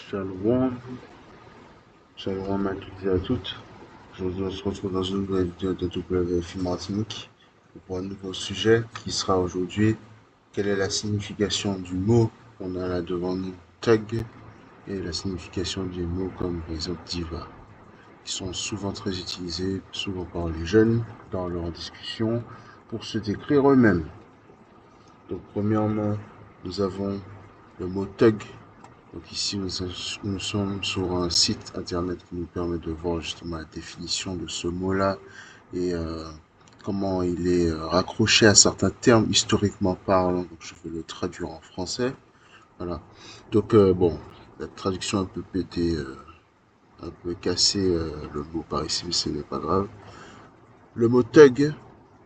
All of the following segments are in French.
Shalom, shalom à toutes et à toutes. Aujourd'hui, on se retrouve dans une nouvelle vidéo de WFI Martinique pour un nouveau sujet qui sera aujourd'hui quelle est la signification du mot qu'on a là devant nous, thug, et la signification des mots comme par exemple diva, qui sont souvent très utilisés, souvent par les jeunes dans leurs discussions pour se décrire eux-mêmes. Donc, premièrement, nous avons le mot thug. Donc ici, nous sommes sur un site internet qui nous permet de voir justement la définition de ce mot-là et comment il est raccroché à certains termes historiquement parlant. Donc je vais le traduire en français. Voilà. Donc bon, la traduction un peu pétée, un peu cassée, le mot par ici, mais ce n'est pas grave. Le mot thug,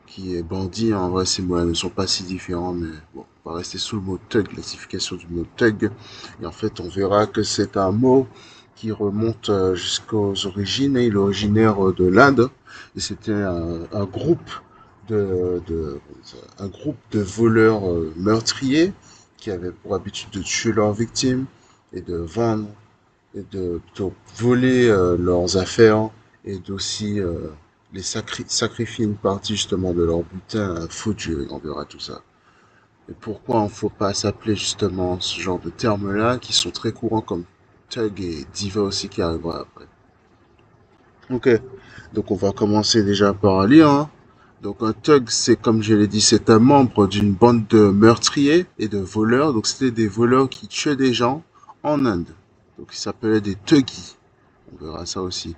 qui est bandit, en vrai ces mots-là ne sont pas si différents, mais bon, on va rester sous le mot thug, la signification du mot thug. Et en fait, on verra que c'est un mot qui remonte jusqu'aux origines. Il est originaire de l'Inde et c'était un groupe un groupe de voleurs meurtriers qui avaient pour habitude de tuer leurs victimes et de vendre et de voler leurs affaires et d'aussi sacrifier une partie justement de leur butin à un faux dieu. On verra tout ça. Et pourquoi on ne faut pas s'appeler justement ce genre de termes-là qui sont très courants comme thug et diva aussi qui arrivera après. Ok, donc on va commencer déjà par lire, hein. Donc un thug, c'est comme je l'ai dit, c'est un membre d'une bande de meurtriers et de voleurs. Donc c'était des voleurs qui tuaient des gens en Inde. Donc ils s'appelaient des thuggis. On verra ça aussi.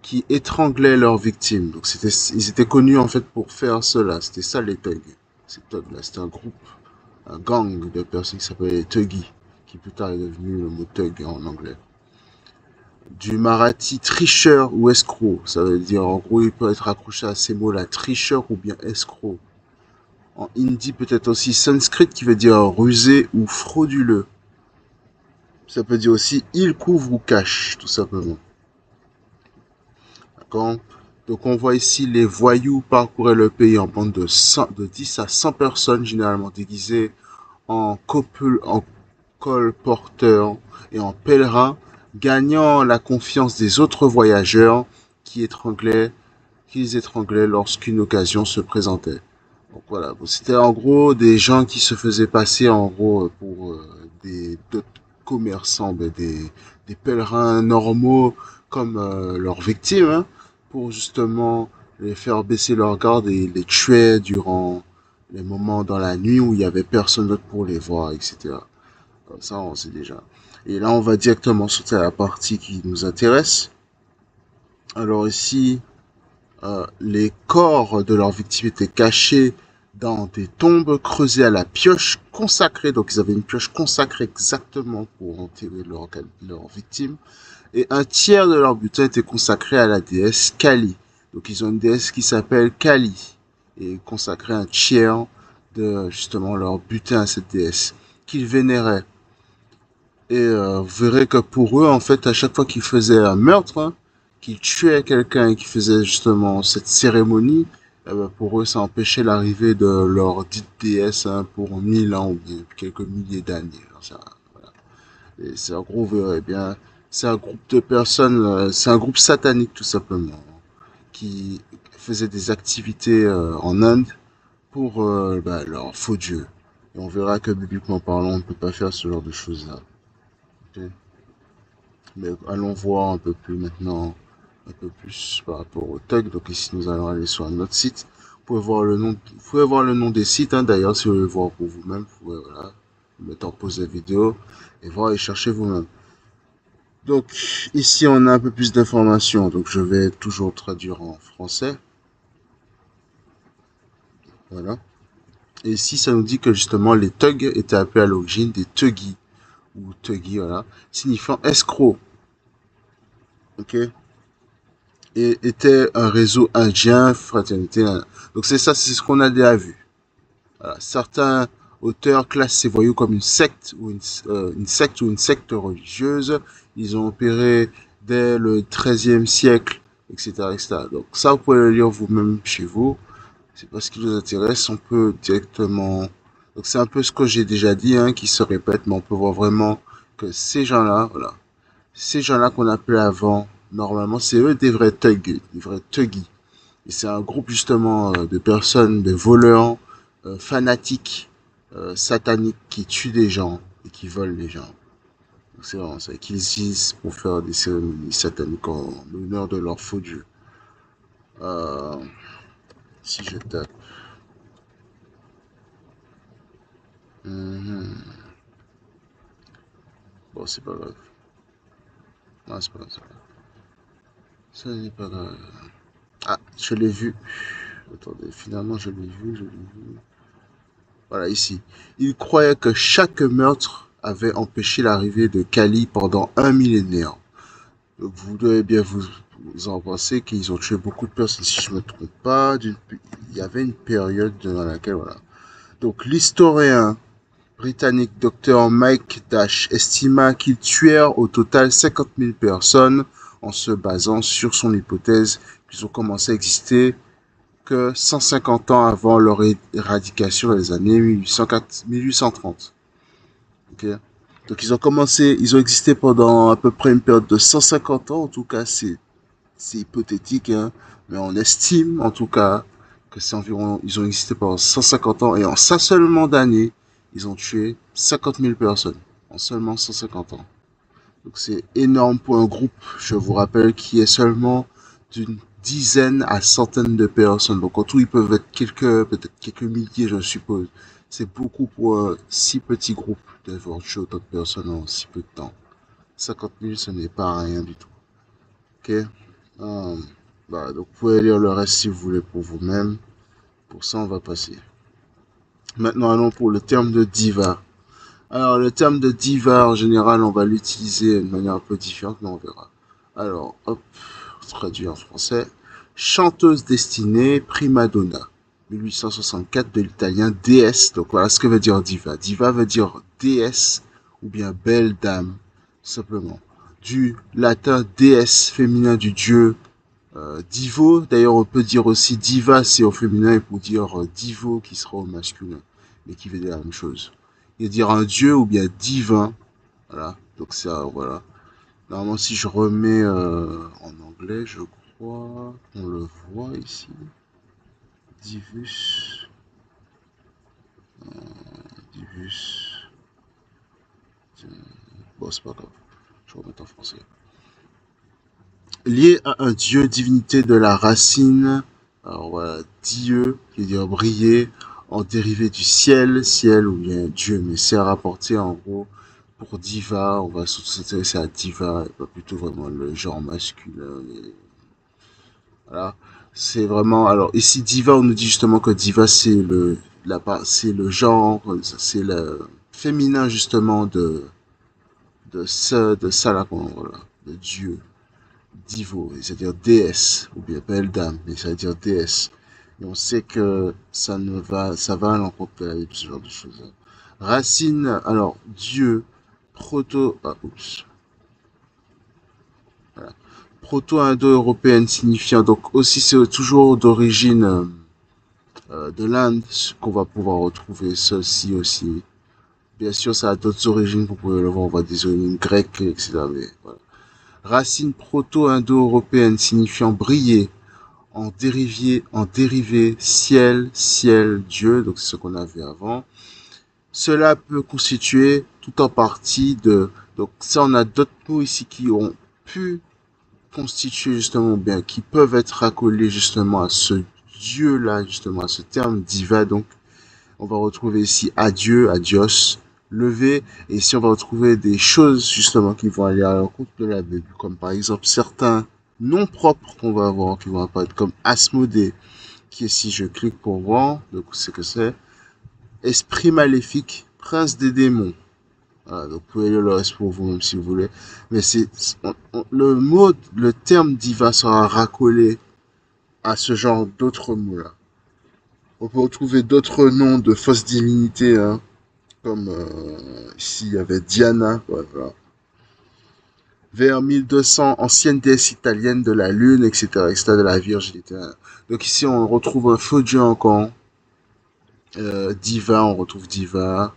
Qui étranglaient leurs victimes. Donc ils étaient connus en fait pour faire cela. C'était ça les thugs. Ces thugs-là, c'était un groupe, un gang de personnes qui s'appelaient les thuggis, qui plus tard est devenu le mot thug en anglais. Du marathi tricheur ou escroc, ça veut dire en gros il peut être accroché à ces mots-là, tricheur ou bien escroc. En hindi peut-être aussi sanskrit qui veut dire rusé ou frauduleux. Ça peut dire aussi il couvre ou cache, tout simplement. D'accord. Donc on voit ici les voyous parcourir le pays en bande de 10 à 100 personnes, généralement déguisées en colporteurs et en pèlerins, gagnant la confiance des autres voyageurs qui qu'ils étranglaient lorsqu'une occasion se présentait. Donc voilà, c'était en gros des gens qui se faisaient passer en gros pour d'autres commerçants, des pèlerins normaux comme leurs victimes, hein, pour justement les faire baisser leur garde et les tuer durant les moments dans la nuit où il y avait personne d'autre pour les voir, etc. Comme ça, on sait déjà. Et là, on va directement sauter à la partie qui nous intéresse. Alors ici, les corps de leurs victimes étaient cachés dans des tombes creusées à la pioche consacrée. Donc, ils avaient une pioche consacrée exactement pour enterrer leurs victimes. Et un tiers de leur butin était consacré à la déesse Kali. Donc, ils ont une déesse qui s'appelle Kali. Et consacré un tiers de justement leur butin à cette déesse qu'ils vénéraient. Et vous verrez que pour eux, en fait, à chaque fois qu'ils faisaient un meurtre, hein, qu'ils tuaient quelqu'un et qu'ils faisaient justement cette cérémonie, eh ben, pour eux, ça empêchait l'arrivée de leur dite déesse, hein, pour 1000 ans ou bien quelques milliers d'années. Voilà. Et c'est un gros, vous verrez bien, c'est un groupe de personnes, c'est un groupe satanique tout simplement, qui faisait des activités en Inde pour leur faux dieu. Et on verra que bibliquement parlant, on ne peut pas faire ce genre de choses-là. Ok. Mais allons voir un peu plus maintenant, un peu plus par rapport au tag. Donc ici, nous allons aller sur un autre site. Vous pouvez voir le nom des sites, hein, d'ailleurs, si vous voulez voir pour vous-même. Vous pouvez, voilà, mettre en pause la vidéo et voir et chercher vous-même. Donc ici, on a un peu plus d'informations. Donc je vais toujours traduire en français. Voilà. Et ici, ça nous dit que justement, les thugs étaient appelés à l'origine des thuggis, ou thuggis, voilà, signifiant escroc. Ok? Et était un réseau indien, fraternité. Donc c'est ça, c'est ce qu'on a déjà vu. Voilà. Certains auteurs classent ces voyous comme une secte ou une secte religieuse. Ils ont opéré dès le XIIIe siècle, etc., etc. Donc ça, vous pouvez le lire vous-même chez vous. C'est pas ce qui nous intéresse. On peut directement... Donc c'est un peu ce que j'ai déjà dit, hein, qui se répète, mais on peut voir vraiment que ces gens-là, voilà, Ces gens-là qu'on appelait avant, normalement, c'est eux des vrais thugs, des vrais thuggies. Et c'est un groupe justement de personnes, de voleurs, fanatiques, sataniques qui tuent des gens et qui volent les gens. Donc c'est vraiment ça, qu'ils utilisent pour faire des cérémonies sataniques en l'honneur de leur faux dieu. Euh, si je tape. Mhm. Bon, c'est pas grave. Non, c'est pas grave. Ça n'est pas grave. Ah, je l'ai vu. Attendez, finalement, je l'ai vu. Voilà, ici. Il croyait que chaque meurtre avait empêché l'arrivée de Kali pendant un millénaire. Donc, vous devez bien vous en penser qu'ils ont tué beaucoup de personnes, si je ne me trompe pas. Il y avait une période dans laquelle, voilà. Donc, l'historien britannique Dr Mike Dash estima qu'ils tuèrent au total 50 000 personnes en se basant sur son hypothèse qu'ils ont commencé à exister que 150 ans avant leur éradication dans les années 1830. Okay. Donc ils ont existé pendant à peu près une période de 150 ans, en tout cas c'est hypothétique, hein, mais on estime en tout cas que c'est environ, ils ont existé pendant 150 ans et en ça seulement d'années, ils ont tué 50 000 personnes en seulement 150 ans. Donc c'est énorme pour un groupe, je vous rappelle, qui est seulement d'une dizaine à centaines de personnes. Donc en tout, ils peuvent être peut-être quelques milliers, je suppose. C'est beaucoup pour un si petit groupe d'avoir tué autant de personnes en si peu de temps. 50 000, ce n'est pas rien du tout. Ok. Euh, donc vous pouvez lire le reste si vous voulez pour vous-même. Pour ça, on va passer. Maintenant, allons pour le terme de diva. Alors, le terme de diva, en général, on va l'utiliser de manière un peu différente, mais on verra. Alors, hop, traduit en français. Chanteuse destinée, prima donna. 1864 de l'italien déesse. Donc voilà ce que veut dire diva. Diva veut dire déesse ou bien belle dame, simplement. Du latin déesse féminin du dieu divo. D'ailleurs, on peut dire aussi diva, c'est au féminin, et pour dire divo qui sera au masculin, mais qui veut dire la même chose. Il veut dire un dieu ou bien divin. Voilà. Donc ça, voilà. Normalement, si je remets en anglais, je crois qu'on le voit ici. Divus. Divus. Bon, c'est pas grave. Je vais remettre en français. Lié à un dieu, divinité de la racine. Alors voilà, Dieu, qui veut dire briller, en dérivé du ciel, ciel ou bien Dieu, mais c'est à rapporter en gros pour diva, on va surtout s'intéresser à diva, et pas plutôt vraiment le genre masculin. Voilà, c'est vraiment. Alors ici, diva, on nous dit justement que diva, c'est le genre, c'est le féminin justement de ça là, voilà, de Dieu. Divo, c'est-à-dire déesse, ou bien belle dame, mais ça veut dire déesse. Et on sait que ça va à l'encontre de ce genre de choses. Racine, alors, Dieu, oups, voilà. Proto-indo-européenne signifiant, donc aussi c'est toujours d'origine de l'Inde qu'on va pouvoir retrouver ceci aussi. Bien sûr, ça a d'autres origines, vous pouvez le voir, on voit des origines grecques, etc. Mais voilà. Racine proto-indo-européenne signifiant briller, en dérivé ciel, ciel, Dieu, donc c'est ce qu'on avait avant. Cela peut constituer tout en partie de... Donc ça, on a d'autres mots ici qui ont pu constituer justement bien, qui peuvent être accolés justement à ce Dieu-là, justement à ce terme diva. Donc on va retrouver ici adieu, adios, lever, et ici on va retrouver des choses justement qui vont aller à l'encontre de la Bible, comme par exemple certains noms propres qu'on va avoir, qui vont apparaître comme Asmodée, qui est si je clique pour voir, donc c'est que c'est, esprit maléfique, prince des démons. Voilà, donc vous pouvez lire le reste pour vous-même si vous voulez. Mais le mot, le terme diva sera racolé à ce genre d'autres mots-là. On peut retrouver d'autres noms de fausses divinités, hein, comme ici il y avait Diana, voilà. Vers 1200, ancienne déesse italienne de la lune, etc., etc., de la virginité. Donc ici on retrouve un faux dieu encore, diva, on retrouve diva,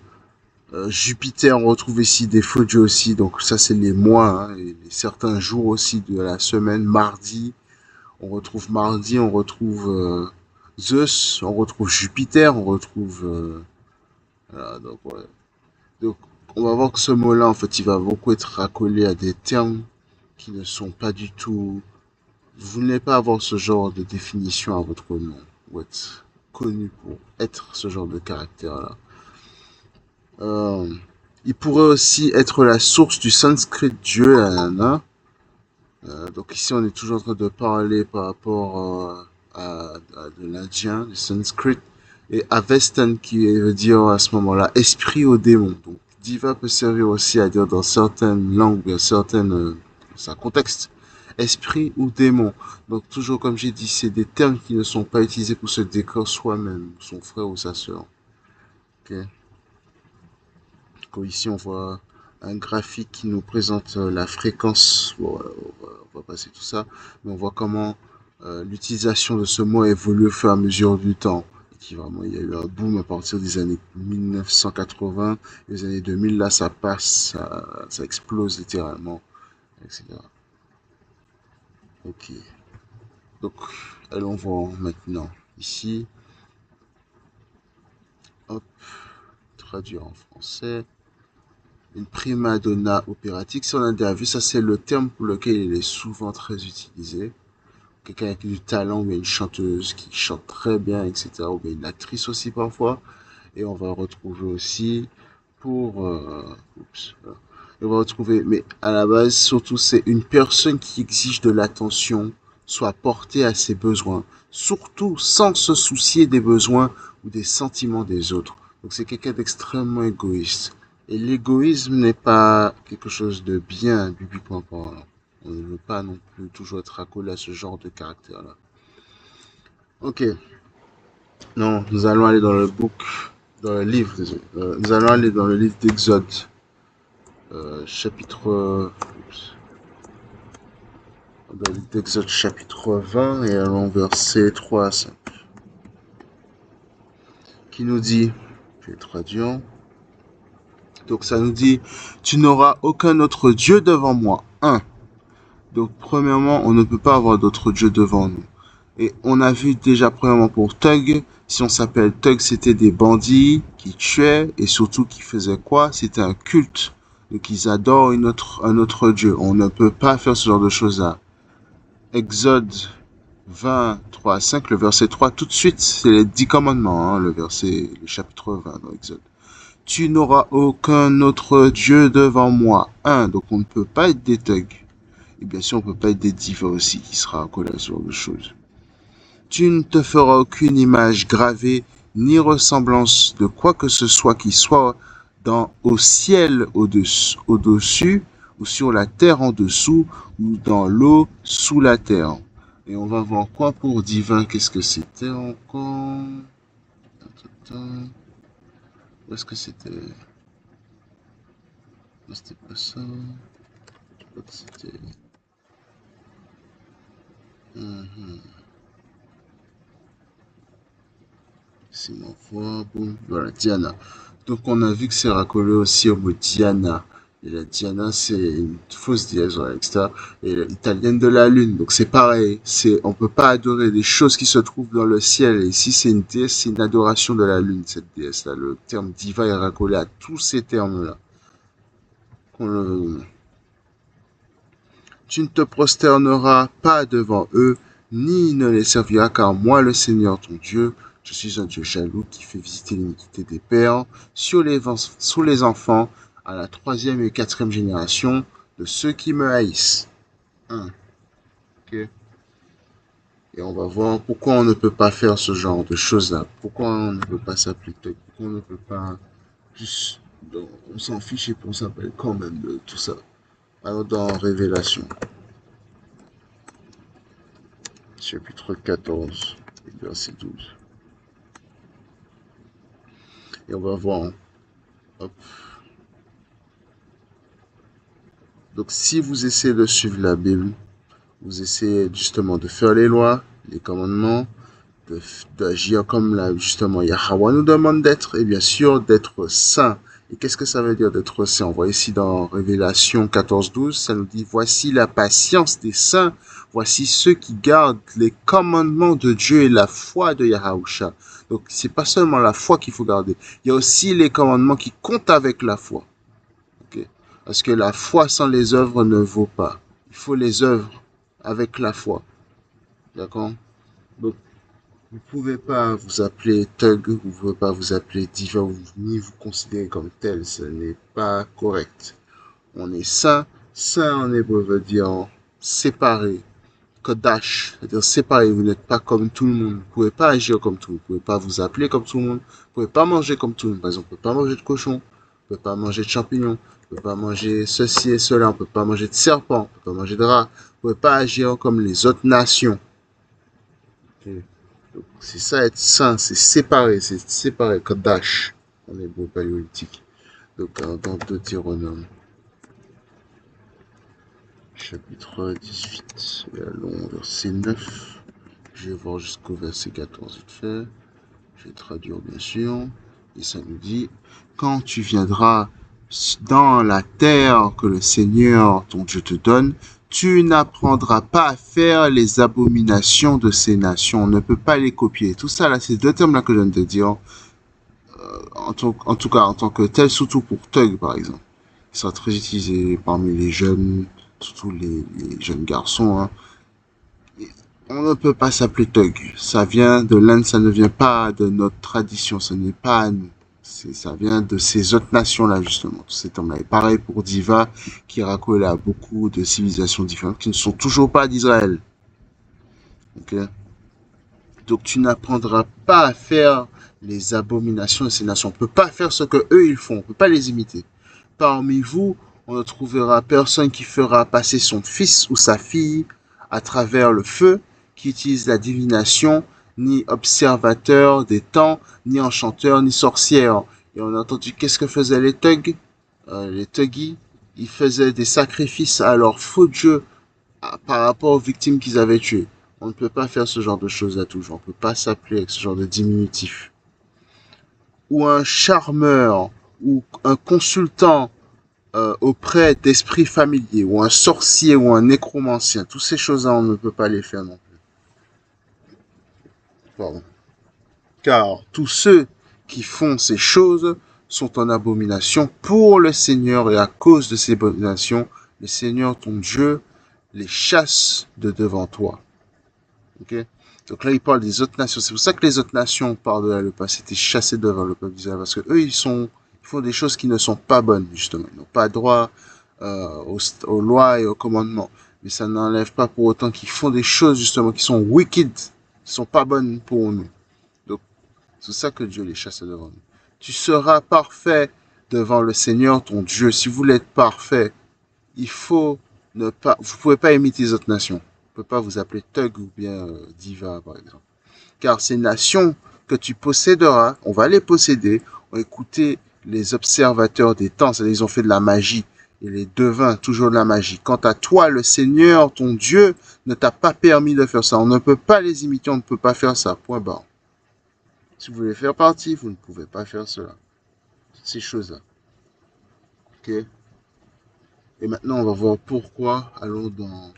Jupiter, on retrouve ici des feux dieux aussi, donc ça c'est les mois, hein, et certains jours aussi de la semaine. Mardi, on retrouve Zeus, on retrouve Jupiter, on retrouve... voilà, donc, ouais. Donc, on va voir que ce mot-là, en fait, il va beaucoup être racolé à des termes qui ne sont pas du tout... Vous n'allez pas avoir ce genre de définition à votre nom, ou être connu pour être ce genre de caractère-là. Euh, il pourrait aussi être la source du sanskrit Dieu, nanana. Donc ici, on est toujours en train de parler par rapport à de l'indien, du sanskrit, et Avestan qui veut dire à ce moment-là esprit ou démon. Donc diva peut servir aussi à dire dans certaines langues, dans dans un contexte, esprit ou démon. Donc toujours comme j'ai dit, c'est des termes qui ne sont pas utilisés pour se décrire soi-même, son frère ou sa sœur. Ok. Donc ici, on voit un graphique qui nous présente la fréquence. Bon, voilà, on va passer tout ça, mais on voit comment l'utilisation de ce mot évolue au fur et à mesure du temps. Et qui vraiment, il y a eu un boom à partir des années 1980, les années 2000, là, ça passe, ça explose littéralement, etc. Ok. Donc, allons voir maintenant ici. Hop, traduire en français. Une prima donna opératique. Si on a déjà vu, ça c'est le terme pour lequel il est souvent très utilisé. Quelqu'un avec du talent, ou bien une chanteuse qui chante très bien, etc. Ou bien une actrice aussi parfois. Et on va retrouver aussi pour... oups, voilà. Et on va retrouver, mais à la base, surtout, c'est une personne qui exige de l'attention, soit portée à ses besoins, surtout sans se soucier des besoins ou des sentiments des autres. Donc c'est quelqu'un d'extrêmement égoïste. Et l'égoïsme n'est pas quelque chose de bien, bibliquement parlant. On ne veut pas non plus toujours être accolé à ce genre de caractère-là. Ok, non, nous allons aller dans le book, dans le livre, désolé. Nous allons aller dans le livre d'Exode, chapitre, oups, dans le livre d'Exode chapitre 20 et allons verset 3 à 5, qui nous dit, je vais traduire, donc ça nous dit, tu n'auras aucun autre Dieu devant moi. Un. Donc premièrement, on ne peut pas avoir d'autre Dieu devant nous. Et on a vu déjà premièrement pour Thug, si on s'appelle Thug, c'était des bandits qui tuaient et surtout qui faisaient quoi? C'était un culte. Donc ils adorent un autre Dieu. On ne peut pas faire ce genre de choses-là. Exode 23 à 5, le verset 3, tout de suite, c'est les 10 commandements, hein, le chapitre 20 dans Exode. Tu n'auras aucun autre Dieu devant moi. Un, donc on ne peut pas être des thugs. Et bien sûr, on ne peut pas être des divas aussi, qui sera accolé à ce genre de choses. Tu ne te feras aucune image gravée, ni ressemblance de quoi que ce soit qui soit au ciel au-dessus, ou sur la terre en dessous, ou dans l'eau sous la terre. Et on va voir quoi pour divin, qu'est-ce que c'était encore? Où est-ce que c'était? Non, c'était pas ça. Je crois que c'était... C'est ma voix, boum. Voilà, Diana. Donc on a vu que c'est racolé aussi au mot Diana. Et la Diana, c'est une fausse déesse, voilà, etc. Et l'italienne de la lune. Donc c'est pareil. On peut pas adorer des choses qui se trouvent dans le ciel. Et si c'est une déesse, c'est une adoration de la lune, cette déesse-là. Le terme diva est racolé à tous ces termes-là. Tu ne te prosterneras pas devant eux, ni ne les serviras, car moi, le Seigneur ton Dieu, je suis un Dieu jaloux qui fait visiter l'iniquité des pères sur les enfants à la troisième et quatrième génération de ceux qui me haïssent. Ok. Et on va voir pourquoi on ne peut pas faire ce genre de choses-là. Pourquoi on ne peut pas s'appliquer. Pourquoi on ne peut pas juste... On s'en fiche et puis on s'appelle quand même de tout ça. Alors dans Révélation, chapitre 14, verset 12. Et on va voir. Hop. Donc si vous essayez de suivre la Bible, vous essayez justement de faire les lois, les commandements, d'agir comme là justement Yahweh nous demande d'être, et bien sûr d'être saint Et qu'est-ce que ça veut dire d'être saint? On voit ici dans Révélation 14:12, ça nous dit, voici la patience des saints, voici ceux qui gardent les commandements de Dieu et la foi de Yahusha. Donc, c'est pas seulement la foi qu'il faut garder, il y a aussi les commandements qui comptent avec la foi. Okay? Parce que la foi sans les œuvres ne vaut pas. Il faut les œuvres avec la foi. D'accord? Donc, vous ne pouvez pas vous appeler thug, vous ne pouvez pas vous appeler diva, ni vous considérer comme tel. Ce n'est pas correct. On est saint. Saint en hébreu veut dire séparé. Kodash, c'est-à-dire séparé. Vous n'êtes pas comme tout le monde. Vous ne pouvez pas agir comme tout le monde. Vous ne pouvez pas vous appeler comme tout le monde. Vous ne pouvez pas manger comme tout le monde. Par exemple, on ne peut pas manger de cochon. On ne peut pas manger de champignons. On ne peut pas manger ceci et cela. On ne peut pas manger de serpent. On ne peut pas manger de rat. Vous ne pouvez pas agir comme les autres nations. Okay. C'est ça être saint, c'est séparé, Kodash, en hébreu paléolithique. Donc, dans Deutéronome, chapitre 18, et allons verset 9, je vais voir jusqu'au verset 14 vite fait, je vais traduire bien sûr, et ça nous dit, quand tu viendras dans la terre que le Seigneur, ton Dieu, te donne, tu n'apprendras pas à faire les abominations de ces nations. On ne peut pas les copier. Tout ça, là, ces deux termes-là que je viens de dire, en tout cas, en tant que tel, surtout pour Thug, par exemple. Il sera très utilisé parmi les jeunes, surtout les jeunes garçons. Hein. On ne peut pas s'appeler Thug. Ça vient de l'Inde, ça ne vient pas de notre tradition, ce n'est pas à nous. Ça vient de ces autres nations-là, justement, tous ces termes-là. Et pareil pour Diva, qui raccole à beaucoup de civilisations différentes qui ne sont toujours pas d'Israël. Okay? Donc tu n'apprendras pas à faire les abominations de ces nations. On ne peut pas faire ce que eux ils font. On ne peut pas les imiter. Parmi vous, on ne trouvera personne qui fera passer son fils ou sa fille à travers le feu, qui utilise la divination, ni observateur des temps, ni enchanteur, ni sorcière. Et on a entendu qu'est-ce que faisaient les thugs, les thuggis. Ils faisaient des sacrifices à leurs faux dieux par rapport aux victimes qu'ils avaient tuées. On ne peut pas faire ce genre de choses à toujours. On ne peut pas s'appeler avec ce genre de diminutif. Ou un charmeur, ou un consultant auprès d'esprits familiers, ou un sorcier, ou un nécromancien. Toutes ces choses-là, on ne peut pas les faire non plus. Pardon. Car tous ceux qui font ces choses sont en abomination pour le Seigneur, et à cause de ces abominations, le Seigneur, ton Dieu, les chasse de devant toi. Okay? Donc là, il parle des autres nations. C'est pour ça que les autres nations, par-delà le passé, étaient chassées devant le peuple d'Israël. Parce que eux, ils font des choses qui ne sont pas bonnes, justement. Ils n'ont pas droit aux lois et aux commandements. Mais ça n'enlève pas pour autant qu'ils font des choses, justement, qui sont wicked, qui sont pas bonnes pour nous. Donc, c'est ça que Dieu les chasse devant nous. Tu seras parfait devant le Seigneur, ton Dieu. Si vous voulez être parfait, il faut ne pas, vous pouvez pas imiter les autres nations. Vous ne pouvez pas vous appeler Thug ou bien Diva, par exemple. Car ces nations que tu posséderas, on va les posséder, ont écouté les observateurs des temps, c'est-à-dire ils ont fait de la magie, et les devins, toujours de la magie. Quant à toi, le Seigneur, ton Dieu, ne t'a pas permis de faire ça. On ne peut pas les imiter, on ne peut pas faire ça. Point barre. Si vous voulez faire partie, vous ne pouvez pas faire cela. Ces choses-là. Ok? Et maintenant, on va voir pourquoi. Allons dans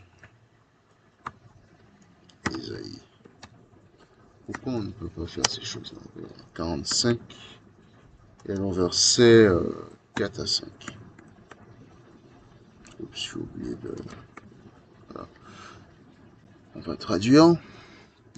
Isaïe. Pourquoi on ne peut pas faire ces choses-là? 45, et allons verset 4 à 5. Oups, j'ai oublié de... Voilà. On va traduire.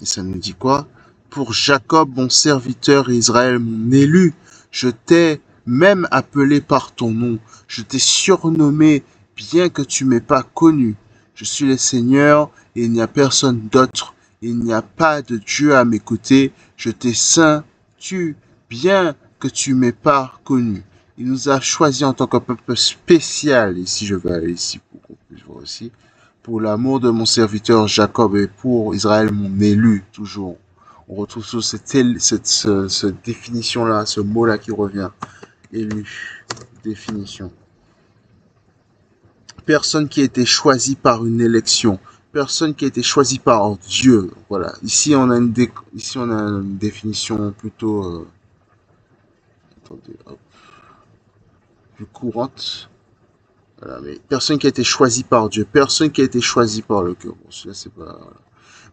Et ça nous dit quoi? Pour Jacob, mon serviteur, et Israël, mon élu, je t'ai même appelé par ton nom. Je t'ai surnommé, bien que tu m'aies pas connu. Je suis le Seigneur, et il n'y a personne d'autre. Il n'y a pas de Dieu à mes côtés. Je t'ai saint, bien que tu m'aies pas connu. Il nous a choisis en tant qu'un peuple spécial. Ici, je vais aller ici pour qu'on puisse voir aussi. Pour l'amour de mon serviteur Jacob et pour Israël, mon élu, toujours. On retrouve toujours cette définition-là, ce mot-là qui revient. Élu, définition. Personne qui a été choisi par une élection. Personne qui a été choisi par Dieu. Voilà. Ici, on a une définition plutôt... attendez, hop. plus courantes. Voilà, mais personne qui a été choisi par Dieu, personne qui a été choisi par le cœur. Bon, celui-là, c'est pas... Voilà.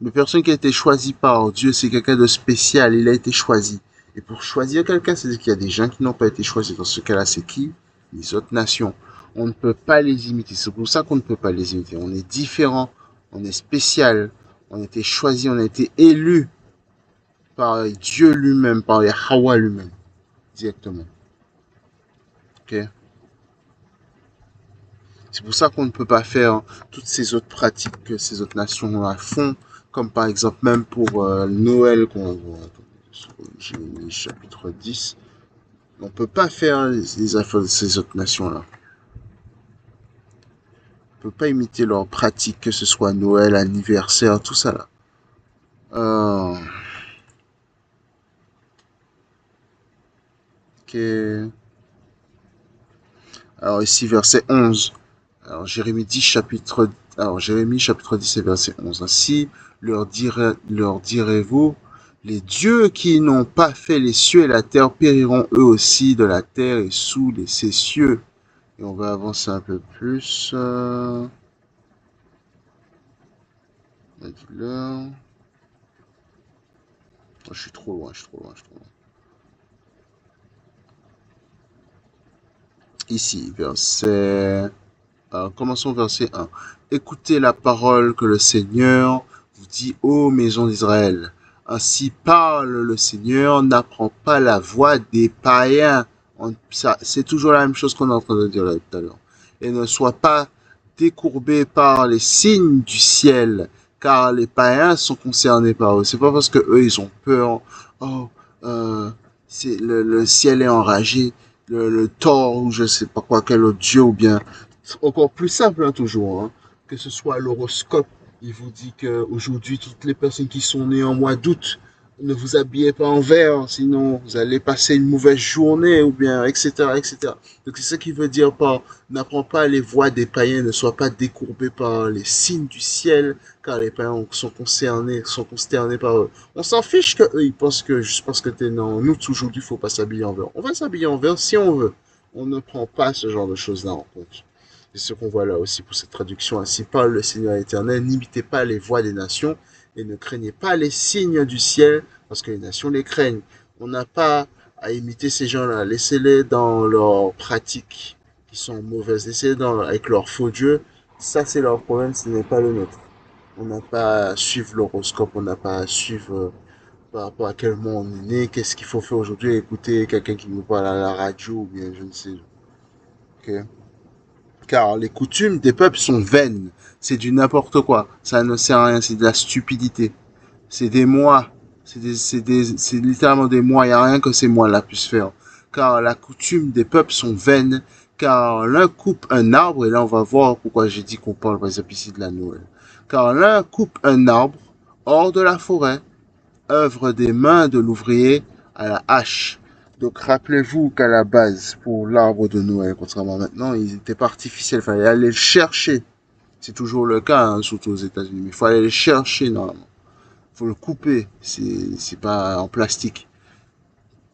Mais personne qui a été choisi par Dieu, c'est quelqu'un de spécial, il a été choisi. Et pour choisir quelqu'un, c'est-à-dire qu'il y a des gens qui n'ont pas été choisis. Dans ce cas-là, c'est qui? Les autres nations. On ne peut pas les imiter. C'est pour ça qu'on ne peut pas les imiter. On est différent, on est spécial, on a été choisi, on a été élu par Dieu lui-même, par Yahweh lui-même, directement. Ok? C'est pour ça qu'on ne peut pas faire toutes ces autres pratiques que ces autres nations font, comme par exemple même pour Noël, Jérémie chapitre 10. On ne peut pas faire les affaires de ces autres nations-là. On ne peut pas imiter leurs pratiques, que ce soit Noël, anniversaire, tout ça là. Ok. Alors ici, verset 11. Alors Jérémie chapitre 10 et verset 11. Ainsi leur direz-vous, les dieux qui n'ont pas fait les cieux et la terre périront eux aussi de la terre et sous ces cieux. Et on va avancer un peu plus. Je suis trop loin. Ici, commençons verset 1. Écoutez la parole que le Seigneur vous dit, ô maison d'Israël. Ainsi parle le Seigneur, n'apprends pas la voix des païens. C'est toujours la même chose qu'on est en train de dire là tout à l'heure. Et ne sois pas décourbé par les signes du ciel, car les païens sont concernés par eux. C'est pas parce que eux ils ont peur. Oh, le ciel est enragé. Le Thor ou je sais pas quoi, quel autre dieu ou bien encore plus simple hein, toujours, hein, que ce soit l'horoscope. Il vous dit que aujourd'hui toutes les personnes qui sont nées en mois d'août, ne vous habillez pas en vert, sinon vous allez passer une mauvaise journée, ou bien, etc., etc. Donc c'est ça qui veut dire par n'apprends pas les voies des païens, ne sois pas décourbé par les signes du ciel, car les païens sont consternés par eux. On s'en fiche que eux, ils pensent que juste parce que t'es né en août aujourd'hui, il faut pas s'habiller en vert. On va s'habiller en vert si on veut. On ne prend pas ce genre de choses-là en compte. C'est ce qu'on voit là aussi pour cette traduction. Ainsi parle le Seigneur éternel, n'imitez pas les voies des nations et ne craignez pas les signes du ciel, parce que les nations les craignent. On n'a pas à imiter ces gens-là. Laissez-les dans leurs pratiques qui sont mauvaises. Laissez-les avec leurs faux dieux. Ça, c'est leur problème, ce n'est pas le nôtre. On n'a pas à suivre l'horoscope, on n'a pas à suivre par rapport à quel mois on est né, qu'est-ce qu'il faut faire aujourd'hui, écouter quelqu'un qui nous parle à la radio ou bien je ne sais. Ok. Car les coutumes des peuples sont vaines. C'est du n'importe quoi. Ça ne sert à rien, c'est de la stupidité. C'est des mois. C'est littéralement des mois. Il n'y a rien que ces mois-là puissent faire. Car la coutume des peuples sont vaines. Car l'un coupe un arbre, et là on va voir pourquoi j'ai dit qu'on parle par exemple ici de la Noël. Car l'un coupe un arbre hors de la forêt, œuvre des mains de l'ouvrier à la hache. Donc rappelez-vous qu'à la base, pour l'arbre de Noël, contrairement à maintenant, il n'était pas artificiel, il fallait aller le chercher. C'est toujours le cas, hein, surtout aux États-Unis, mais il faut aller le chercher normalement. Il faut le couper, c'est pas en plastique.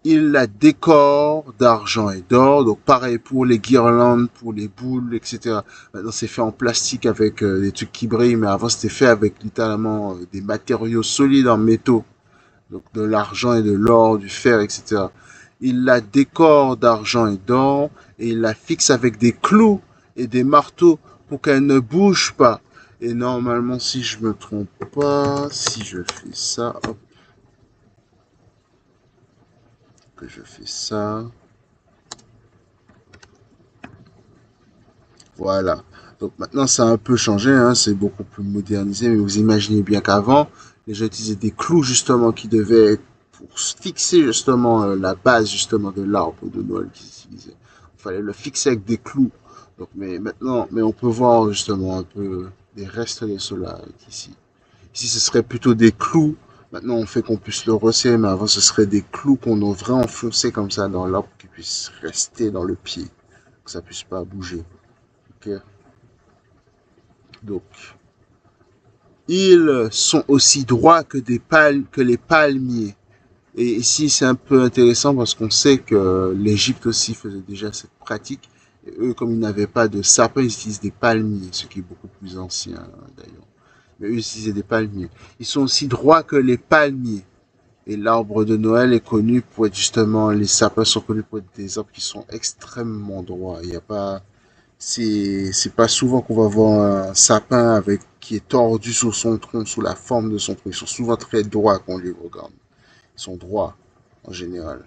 Il la décore d'argent et d'or, donc pareil pour les guirlandes, pour les boules, etc. Maintenant c'est fait en plastique avec des trucs qui brillent, mais avant c'était fait avec littéralement des matériaux solides en métaux, donc de l'argent et de l'or, du fer, etc. Il la décore d'argent et d'or, et il la fixe avec des clous et des marteaux pour qu'elle ne bouge pas. Et normalement, si je me trompe pas, si je fais ça, hop, que je fais ça, voilà. Donc maintenant, ça a un peu changé, hein, c'est beaucoup plus modernisé, mais vous imaginez bien qu'avant, les gens utilisaient des clous justement qui devaient pour fixer justement la base justement de l'arbre de Noël qu'ils utilisaient. Il fallait le fixer avec des clous. Donc, mais maintenant, mais on peut voir justement un peu des restes de cela ici. Ici, ce serait plutôt des clous. Maintenant, on fait qu'on puisse le resserrer, mais avant, ce serait des clous qu'on devrait enfoncer comme ça dans l'arbre qui puisse rester dans le pied, que ça puisse pas bouger. Ok. Donc, ils sont aussi droits que les palmiers. Et ici, c'est un peu intéressant parce qu'on sait que l'Égypte aussi faisait déjà cette pratique. Et eux, comme ils n'avaient pas de sapin, ils utilisent des palmiers, ce qui est beaucoup plus ancien d'ailleurs. Mais eux, ils utilisaient des palmiers. Ils sont aussi droits que les palmiers. Et l'arbre de Noël est connu pour être justement, les sapins sont connus pour être des arbres qui sont extrêmement droits. Il y a pas, c'est pas souvent qu'on va voir un sapin avec, qui est tordu sur son tronc, sous la forme de son tronc. Ils sont souvent très droits quand on les regarde. Ils sont droits, en général.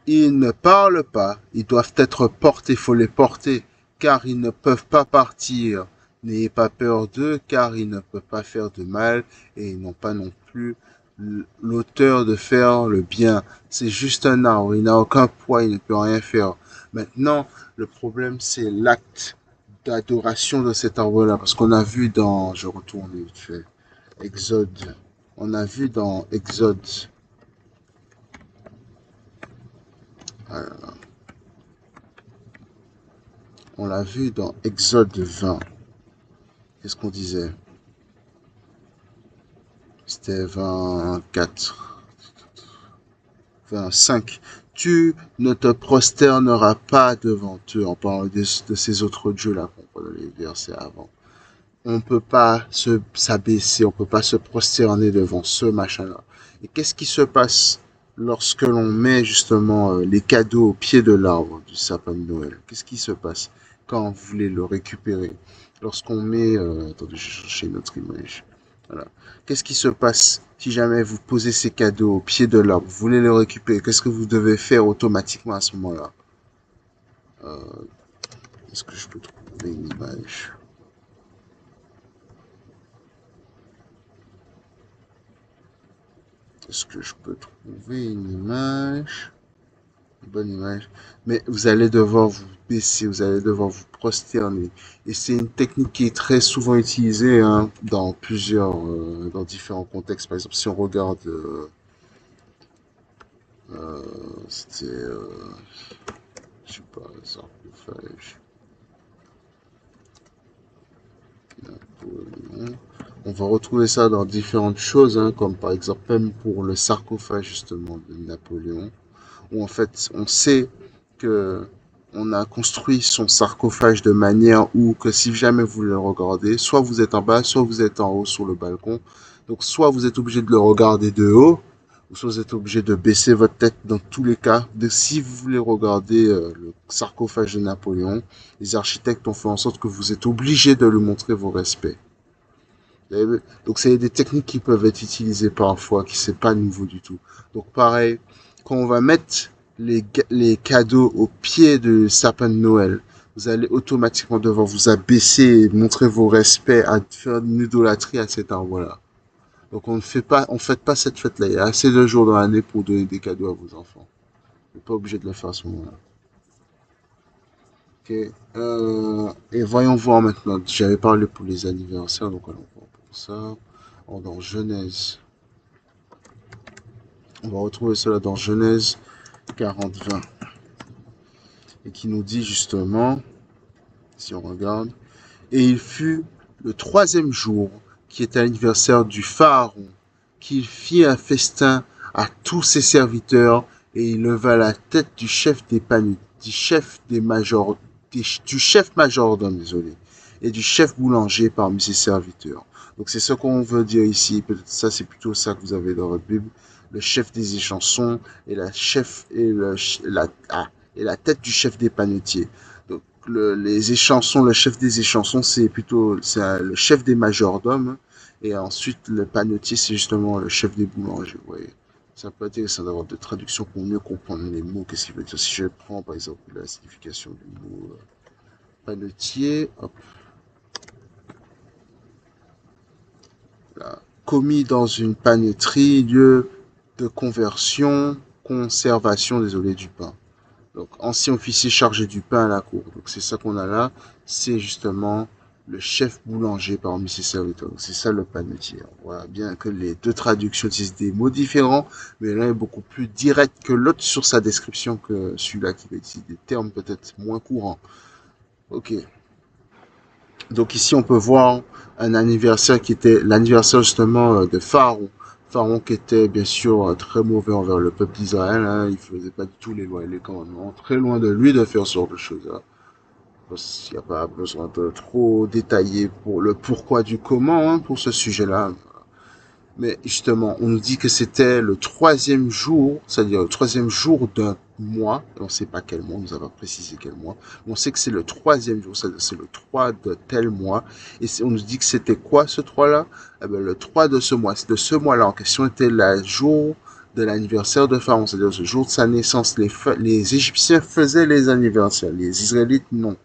Ils ne parlent pas, ils doivent être portés, il faut les porter, car ils ne peuvent pas partir. N'ayez pas peur d'eux, car ils ne peuvent pas faire de mal, et ils n'ont pas non plus l'auteur de faire le bien. C'est juste un arbre, il n'a aucun poids, il ne peut rien faire. Maintenant, le problème, c'est l'acte d'adoration de cet arbre-là, parce qu'on a vu dans, je retourne vite fait, Exode, on a vu dans Exode, euh, on l'a vu dans Exode 20. Qu'est-ce qu'on disait? C'était 24, 25. Tu ne te prosterneras pas devant eux. On parle de ces autres dieux-là qu'on parle dans les versets avant. On ne peut pas s'abaisser, on ne peut pas se prosterner devant ce machin-là. Et qu'est-ce qui se passe lorsque l'on met justement les cadeaux au pied de l'arbre du sapin de Noël? Qu'est-ce qui se passe quand vous voulez le récupérer? Lorsqu'on met... attendez, je vais chercher notre image. Voilà. Qu'est-ce qui se passe si jamais vous posez ces cadeaux au pied de l'arbre? Vous voulez le récupérer? Qu'est-ce que vous devez faire automatiquement à ce moment-là? euh, Est-ce que je peux trouver une image? Est-ce que je peux trouver une image? Une bonne image. Mais vous allez devoir vous baisser, vous allez devoir vous prosterner. Et c'est une technique qui est très souvent utilisée hein, dans dans différents contextes. Par exemple, si on regarde, c'était, je sais pas, sarcophage, Napoléon. On va retrouver ça dans différentes choses, hein, comme par exemple même pour le sarcophage justement de Napoléon. Où en fait on sait que on a construit son sarcophage de manière où que si jamais vous le regardez, soit vous êtes en bas, soit vous êtes en haut sur le balcon. Donc soit vous êtes obligé de le regarder de haut, ou soit vous êtes obligé de baisser votre tête dans tous les cas. De, si vous voulez regarder le sarcophage de Napoléon, les architectes ont fait en sorte que vous êtes obligé de lui montrer vos respects. Donc c'est des techniques qui peuvent être utilisées parfois, qui c'est pas nouveau du tout. Donc pareil, quand on va mettre les cadeaux au pied du sapin de Noël, vous allez automatiquement devoir vous abaisser et montrer vos respects, à faire une idolâtrie à cet arbre-là. Donc on ne fête pas cette fête-là. Il y a assez de jours dans l'année pour donner des cadeaux à vos enfants. Vous n'êtes pas obligé de le faire à ce moment-là. Ok. Et voyons voir maintenant. J'avais parlé pour les anniversaires, donc allons voir pour ça. Dans Genèse. On va retrouver cela dans Genèse 40-20. Et qui nous dit justement, si on regarde, et il fut le troisième jour, qui est l'anniversaire du Pharaon, qu'il fit un festin à tous ses serviteurs, et il leva la tête du chef des panus, du chef des majors, du chef majordome, désolé, et du chef boulanger parmi ses serviteurs. Donc c'est ce qu'on veut dire ici. Peut-être ça, c'est plutôt ça que vous avez dans votre Bible. Le chef des échansons et la chef et la tête du chef des panetiers. Donc les échansons, le chef des échansons, c'est plutôt le chef des majordomes. Et ensuite, le panetier, c'est justement le chef des boulangers. Vous voyez. C'est un peu intéressant d'avoir des traductions pour mieux comprendre les mots. Qu'est-ce qu'il veut dire? Si je prends par exemple la signification du mot panetier, hop, là, commis dans une panetterie, lieu de conversion, conservation, désolé, du pain. Donc, ancien officier chargé du pain à la cour. Donc, c'est ça qu'on a là. C'est justement le chef boulanger parmi ses serviteurs. C'est ça le panetier. On voit bien que les deux traductions utilisent des mots différents, mais l'un est beaucoup plus direct que l'autre sur sa description que celui-là qui va utiliser des termes peut-être moins courants. Ok. Donc ici, on peut voir un anniversaire qui était l'anniversaire justement de Pharaon. Pharaon qui était bien sûr très mauvais envers le peuple d'Israël, hein, il faisait pas du tout les lois et les commandements, très loin de lui de faire ce genre de choses. Hein. Il n'y a pas besoin de trop détailler pour le pourquoi du comment hein, pour ce sujet-là. Mais justement, on nous dit que c'était le troisième jour, c'est-à-dire le troisième jour d'un mois. On ne sait pas quel mois, on nous a pas précisé quel mois. Mais on sait que c'est le troisième jour, c'est le 3 de tel mois. Et on nous dit que c'était quoi ce 3-là? Eh ben, le 3 de ce mois. De ce mois-là en question était le jour de l'anniversaire de Pharaon, c'est-à-dire ce jour de sa naissance. Les Égyptiens faisaient les anniversaires, les Israélites non.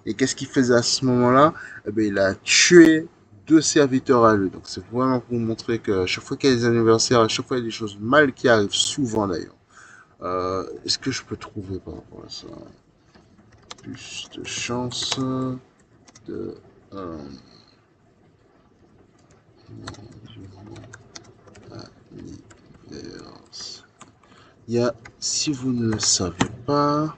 Et qu'est-ce qu'il faisait à ce moment-là? Eh ben, il a tué deux serviteurs à lui. Donc c'est vraiment pour vous montrer que à chaque fois qu'il y a des anniversaires, à chaque fois il y a des choses mal qui arrivent, souvent d'ailleurs. Est-ce que je peux trouver par rapport à ça plus de chance de anniversaire? Il y a, si vous ne le savez pas,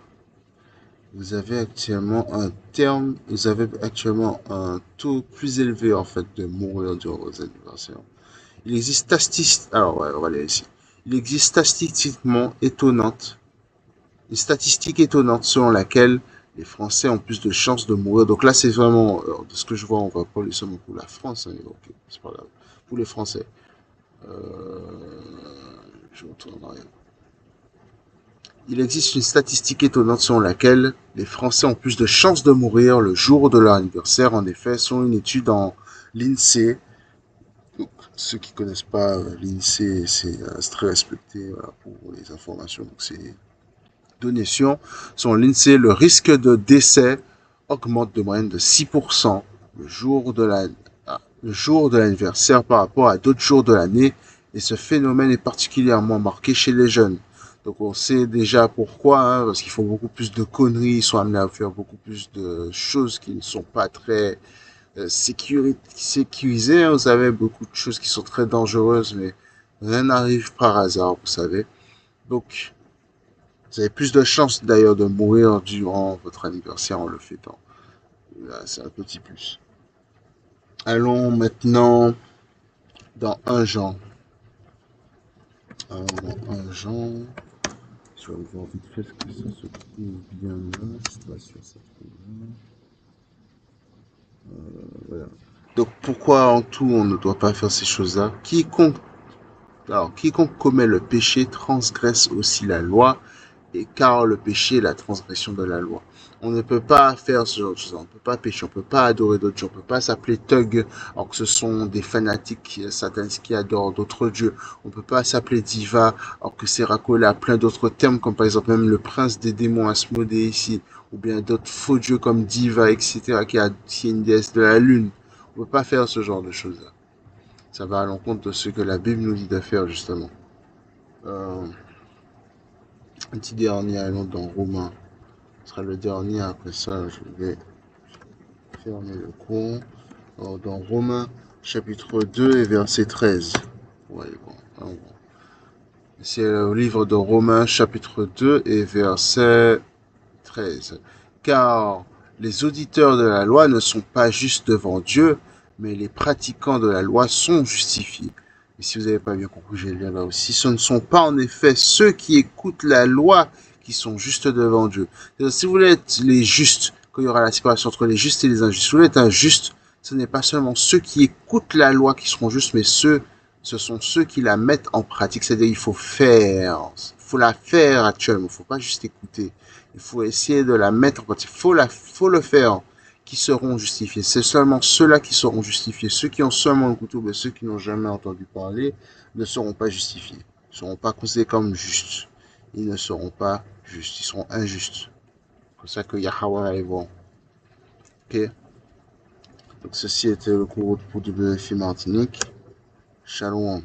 vous avez actuellement un terme, vous avez actuellement un taux plus élevé en fait de mourir durant vos anniversaires. Il existe alors ouais, on va aller ici. Il existe une statistique étonnante selon laquelle les Français ont plus de chances de mourir. Donc là, c'est vraiment, de ce que je vois, on va parler seulement pour la France, hein, ok, c'est pas grave. Pour les Français. Je retourne en arrière. Il existe une statistique étonnante selon laquelle les Français ont plus de chances de mourir le jour de leur anniversaire. En effet, selon une étude en l'INSEE, donc, ceux qui ne connaissent pas l'INSEE, c'est très respecté voilà, pour les informations. Donc, c'est données selon l'INSEE, le risque de décès augmente de moyenne de 6% le jour de le jour de l'anniversaire par rapport à d'autres jours de l'année. Et ce phénomène est particulièrement marqué chez les jeunes. Donc on sait déjà pourquoi, hein, parce qu'ils font beaucoup plus de conneries, ils sont amenés à faire beaucoup plus de choses qui ne sont pas très sécurisées. Hein, vous savez, beaucoup de choses qui sont très dangereuses, mais rien n'arrive par hasard, vous savez. Donc, vous avez plus de chances d'ailleurs de mourir durant votre anniversaire en le fêtant. Là, c'est un petit plus. Allons maintenant dans un genre. Dans un genre. Je vais voir vite fait ce que ça se trouve bien là. Je suis pas sûr que ça se trouve là. Voilà. Donc pourquoi en tout on ne doit pas faire ces choses-là? Quiconque commet le péché transgresse aussi la loi, et car le péché est la transgression de la loi. On ne peut pas faire ce genre de choses, on ne peut pas pécher, on ne peut pas adorer d'autres dieux, on ne peut pas s'appeler Thug, alors que ce sont des fanatiques satanistes qui adorent d'autres dieux. On ne peut pas s'appeler Diva, alors que c'est racolé à plein d'autres termes, comme par exemple même le prince des démons Asmodée ici, ou bien d'autres faux dieux comme Diva, etc., qui est une déesse de la lune. On ne peut pas faire ce genre de choses-là. Ça va à l'encontre de ce que la Bible nous dit de faire, justement. Euh, un petit dernier, allons dans Romains. Ce sera le dernier, après ça, je vais fermer le cours. Alors, dans Romains, chapitre 2 et verset 13. Ouais, bon. C'est le livre de Romains, chapitre 2 et verset 13. Car les auditeurs de la loi ne sont pas justes devant Dieu, mais les pratiquants de la loi sont justifiés. Et si vous n'avez pas bien compris, je vais lire là aussi. Ce ne sont pas en effet ceux qui écoutent la loi qui sont justes devant Dieu. Si vous voulez être les justes, quand il y aura la séparation entre les justes et les injustes, si vous voulez être un juste, ce n'est pas seulement ceux qui écoutent la loi qui seront justes, mais ce sont ceux qui la mettent en pratique. C'est-à-dire, il faut faire. Il faut la faire actuellement. Il ne faut pas juste écouter. Il faut essayer de la mettre en pratique. Faut le faire. Qui seront justifiés. C'est seulement ceux-là qui seront justifiés. Ceux qui ont seulement le couteau, mais ceux qui n'ont jamais entendu parler, ne seront pas justifiés. Ils ne seront pas considérés comme justes. Ils ne seront pas justes. Ils seront injustes. C'est pour ça que Yahweh est bon. Ok? Donc ceci était le cours pour WFI Martinique. Shalom.